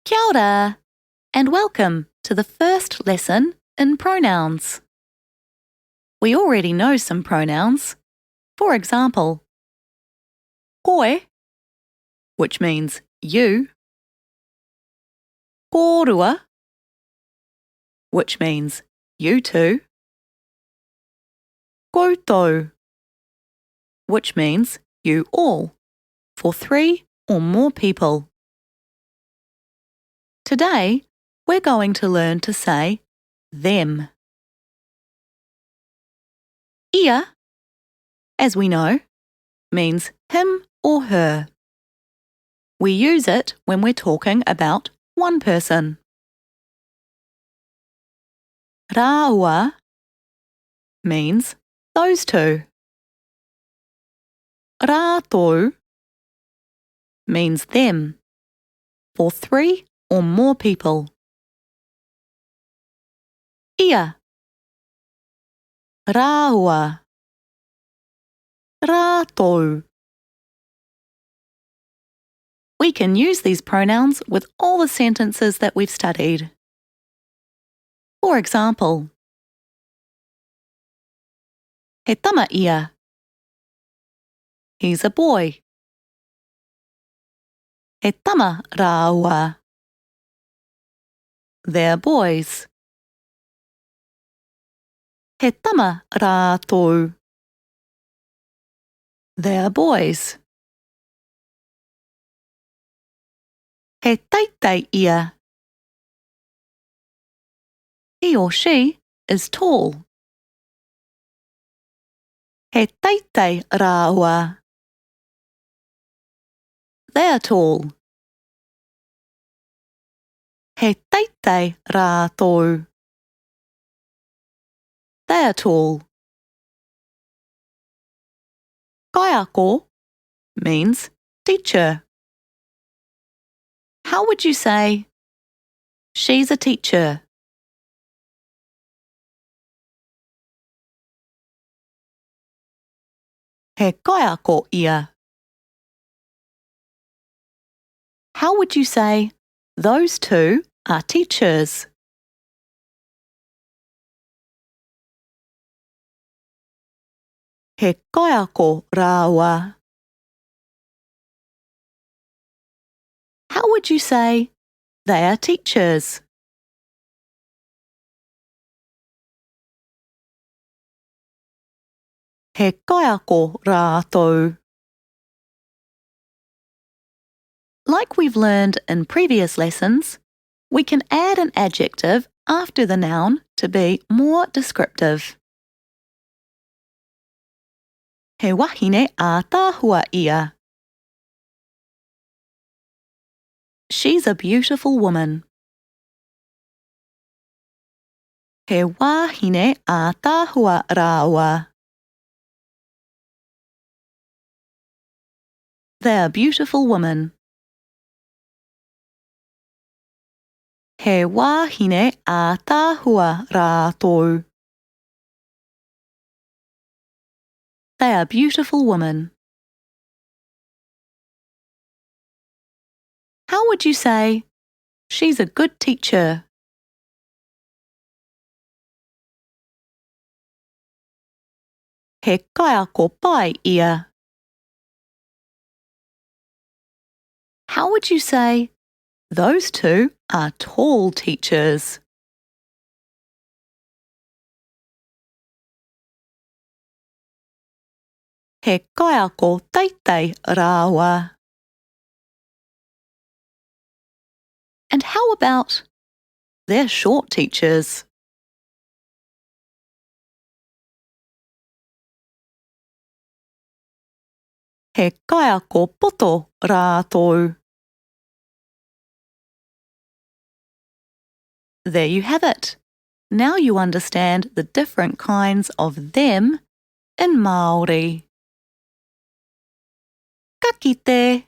Kia ora, and welcome to the first lesson in pronouns. We already know some pronouns. For example, koe, which means you, korua, which means you two, koutou, which means you all, for 3 or more people. Today, we're going to learn to say them. Ia, as we know, means him or her. We use it when we're talking about one person. Rāua means those two. Rātou means them, for 3 or more people. Ia, rāua, rātou. We can use these pronouns with all the sentences that we've studied. For example, he tama ia. He's a boy. He tama rāua. They're boys. He tama rātou. They're boys. He teitei ia. He or she is tall. He teitei rāua. They're tall. He teitei rātou. They're tall. Kaiako means teacher. How would you say, she's a teacher? He kaiako ia. How would you say, those two are teachers? He kaiako rāua. How would you say, they are teachers? He kaiako rātou. Like we've learned in previous lessons, we can add an adjective after the noun to be more descriptive. He wahine ataahua ia. She's a beautiful woman. He wahine ataahua rāua. They're a beautiful woman. He wahine ataahua rātou. They are beautiful women. How would you say, she's a good teacher? He kaiako pai ia. How would you say, those two are tall teachers? He kaiako teitei rāua. And how about, they're short teachers? He kaiako poto rātou. There you have it. Now you understand the different kinds of them in Māori. Ka kite!